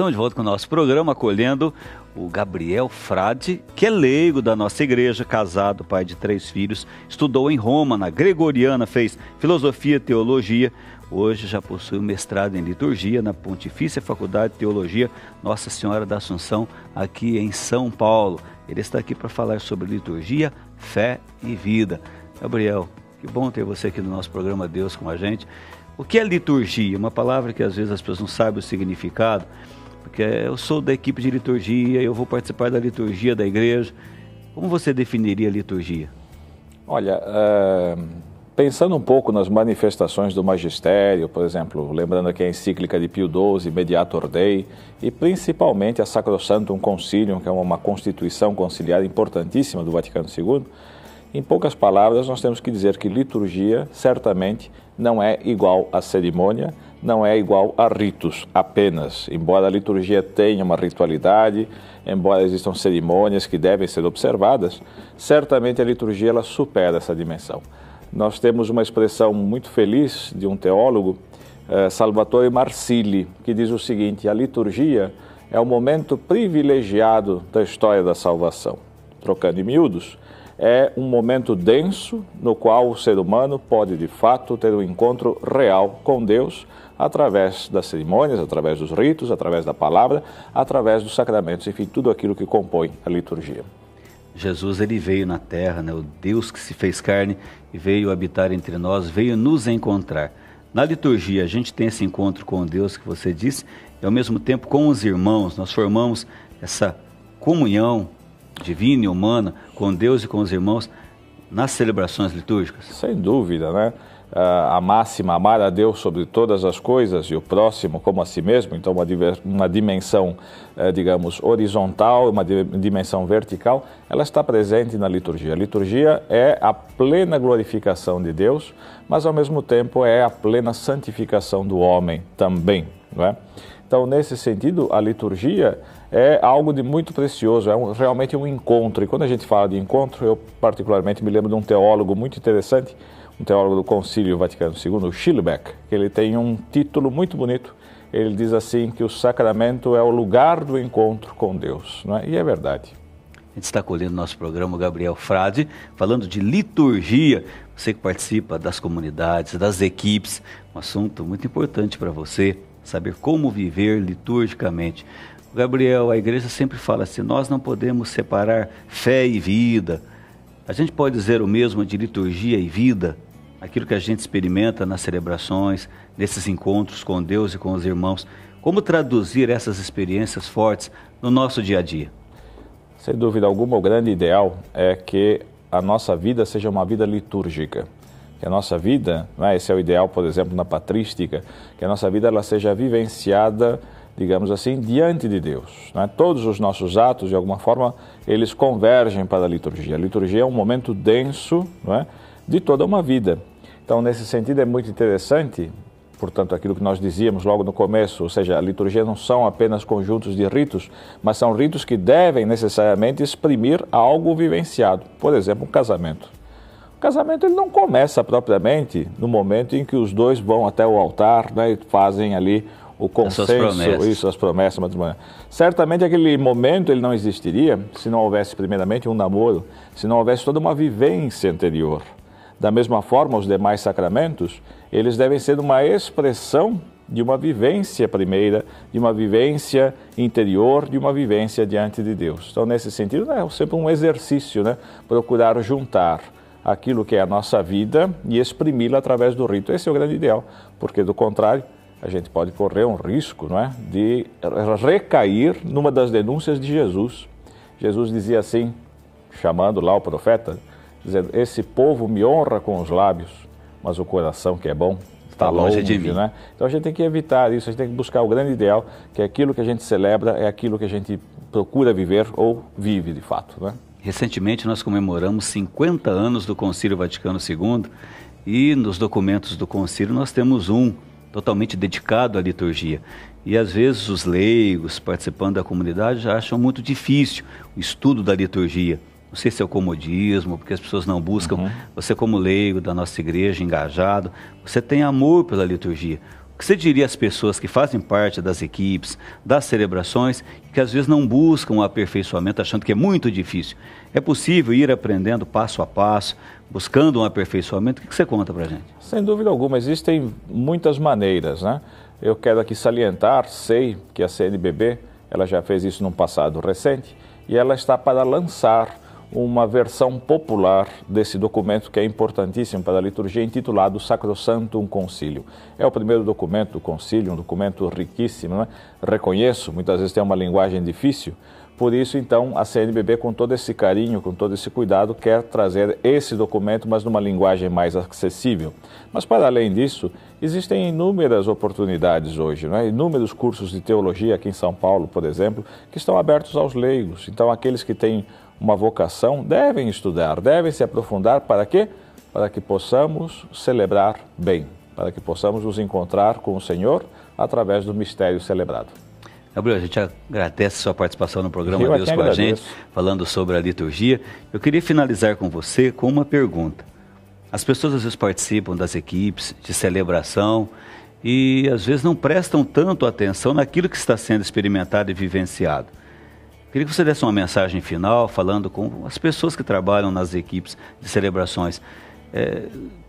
Estamos de volta com o nosso programa, acolhendo o Gabriel Frade, que é leigo da nossa igreja, casado, pai de 3 filhos, estudou em Roma, na Gregoriana, fez filosofia e teologia. Hoje já possui um mestrado em liturgia na Pontifícia Faculdade de Teologia Nossa Senhora da Assunção, aqui em São Paulo. Ele está aqui para falar sobre liturgia, fé e vida. Gabriel, que bom ter você aqui no nosso programa Deus com a gente. O que é liturgia? Uma palavra que às vezes as pessoas não sabem o significado, porque eu sou da equipe de liturgia, eu vou participar da liturgia da igreja. Como você definiria a liturgia? Olha, pensando um pouco nas manifestações do magistério, por exemplo, lembrando aqui a encíclica de Pio XII, Mediator Dei, e principalmente a Sacrosanctum Concilium, que é uma constituição conciliar importantíssima do Vaticano II, em poucas palavras, nós temos que dizer que liturgia, certamente, não é igual a cerimônia, não é igual a ritos apenas. Embora a liturgia tenha uma ritualidade, embora existam cerimônias que devem ser observadas, certamente a liturgia ela supera essa dimensão. Nós temos uma expressão muito feliz de um teólogo, Salvatore Marsili, que diz o seguinte: a liturgia é o momento privilegiado da história da salvação. Trocando em miúdos, é um momento denso no qual o ser humano pode, de fato, ter um encontro real com Deus através das cerimônias, através dos ritos, através da palavra, através dos sacramentos, enfim, tudo aquilo que compõe a liturgia. Jesus, ele veio na terra, né? O Deus que se fez carne e veio habitar entre nós, veio nos encontrar. Na liturgia, a gente tem esse encontro com Deus que você disse, e ao mesmo tempo com os irmãos, nós formamos essa comunhão divina e humana com Deus e com os irmãos nas celebrações litúrgicas? Sem dúvida, né? A máxima, amar a Deus sobre todas as coisas e o próximo como a si mesmo, então uma dimensão, digamos, horizontal, uma dimensão vertical, ela está presente na liturgia. A liturgia é a plena glorificação de Deus, mas ao mesmo tempo é a plena santificação do homem também, não é? Então, nesse sentido, a liturgia é algo de muito precioso, realmente um encontro. E quando a gente fala de encontro, eu particularmente me lembro de um teólogo muito interessante, um teólogo do Concílio Vaticano II, o Schillebeck, que ele tem um título muito bonito. Ele diz assim que o sacramento é o lugar do encontro com Deus, não é? E é verdade. A gente está acolhendo nosso programa, Gabriel Frade, falando de liturgia. Você que participa das comunidades, das equipes, um assunto muito importante para você, saber como viver liturgicamente. Gabriel, a igreja sempre fala assim, nós não podemos separar fé e vida. A gente pode dizer o mesmo de liturgia e vida, aquilo que a gente experimenta nas celebrações, nesses encontros com Deus e com os irmãos. Como traduzir essas experiências fortes no nosso dia a dia? Sem dúvida alguma, o grande ideal é que a nossa vida seja uma vida litúrgica. Que a nossa vida, esse é o ideal, por exemplo, na patrística, que a nossa vida ela seja vivenciada, digamos assim, diante de Deus. Todos os nossos atos, de alguma forma, eles convergem para a liturgia. A liturgia é um momento denso, de toda uma vida. Então, nesse sentido, é muito interessante, portanto, aquilo que nós dizíamos logo no começo, ou seja, a liturgia não são apenas conjuntos de ritos, mas são ritos que devem necessariamente exprimir algo vivenciado. Por exemplo, um casamento. O casamento ele não começa propriamente no momento em que os dois vão até o altar, e fazem ali o consenso, as promessas matrimoniais. Certamente aquele momento ele não existiria se não houvesse primeiramente um namoro, se não houvesse toda uma vivência anterior. Da mesma forma, os demais sacramentos, eles devem ser uma expressão de uma vivência primeira, de uma vivência interior, de uma vivência diante de Deus. Então, nesse sentido, é sempre um exercício, procurar juntar aquilo que é a nossa vida e exprimi-la através do rito. Esse é o grande ideal, porque do contrário, a gente pode correr um risco, de recair numa das denúncias de Jesus. Jesus dizia assim, chamando lá o profeta, dizendo, esse povo me honra com os lábios, mas o coração que é bom está longe de mim. Então a gente tem que evitar isso, a gente tem que buscar o grande ideal, que é aquilo que a gente celebra, é aquilo que a gente procura viver ou vive de fato. Recentemente nós comemoramos 50 anos do Concílio Vaticano II e nos documentos do Concílio nós temos um totalmente dedicado à liturgia. E às vezes os leigos participando da comunidade já acham muito difícil o estudo da liturgia. Não sei se é o comodismo, porque as pessoas não buscam. Você como leigo da nossa igreja, engajado, você tem amor pela liturgia. O que você diria às pessoas que fazem parte das equipes, das celebrações, que às vezes não buscam o aperfeiçoamento, achando que é muito difícil? É possível ir aprendendo passo a passo, buscando um aperfeiçoamento? O que você conta para a gente? Sem dúvida alguma, existem muitas maneiras, né? Eu quero aqui salientar, sei que a CNBB, ela já fez isso num passado recente, e ela está para lançar uma versão popular desse documento que é importantíssimo para a liturgia, intitulado Sacrosanctum Concilium. É o primeiro documento do concílio, um documento riquíssimo, né? Reconheço, muitas vezes tem uma linguagem difícil, por isso, então, a CNBB, com todo esse carinho, com todo esse cuidado, quer trazer esse documento, mas numa linguagem mais acessível. Mas, para além disso, existem inúmeras oportunidades hoje, não é? Inúmeros cursos de teologia aqui em São Paulo, por exemplo, que estão abertos aos leigos. Então, aqueles que têm uma vocação devem estudar, devem se aprofundar. Para quê? Para que possamos celebrar bem, para que possamos nos encontrar com o Senhor através do mistério celebrado. Gabriel, a gente agradece a sua participação no programa Deus com a gente, falando sobre a liturgia. Eu queria finalizar com você com uma pergunta. As pessoas às vezes participam das equipes de celebração e às vezes não prestam tanto atenção naquilo que está sendo experimentado e vivenciado. Queria que você desse uma mensagem final, falando com as pessoas que trabalham nas equipes de celebrações.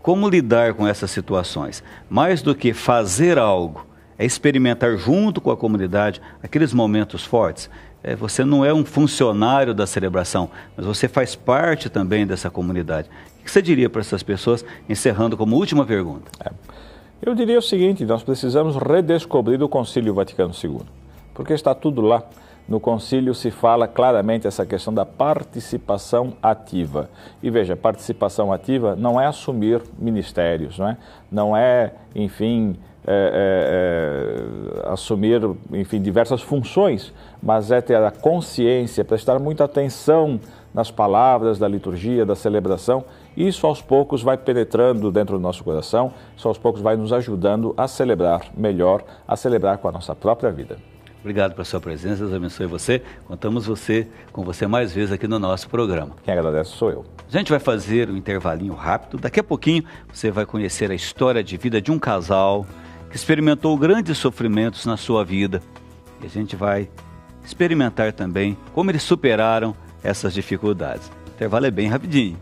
Como lidar com essas situações? Mais do que fazer algo, é experimentar junto com a comunidade aqueles momentos fortes. Você não é um funcionário da celebração, mas você faz parte também dessa comunidade. O que você diria para essas pessoas, encerrando como última pergunta? Eu diria o seguinte: nós precisamos redescobrir o Concílio Vaticano II, porque está tudo lá. No concílio se fala claramente essa questão da participação ativa. E veja, participação ativa não é assumir ministérios, não é enfim, assumir, enfim, diversas funções, mas é ter a consciência, prestar muita atenção nas palavras da liturgia, da celebração. Isso aos poucos vai penetrando dentro do nosso coração, isso aos poucos vai nos ajudando a celebrar melhor, a celebrar com a nossa própria vida. Obrigado pela sua presença, Deus abençoe você. Contamos com você mais vezes aqui no nosso programa. Quem agradece sou eu. A gente vai fazer um intervalinho rápido. Daqui a pouquinho você vai conhecer a história de vida de um casal que experimentou grandes sofrimentos na sua vida. E a gente vai experimentar também como eles superaram essas dificuldades. O intervalo é bem rapidinho.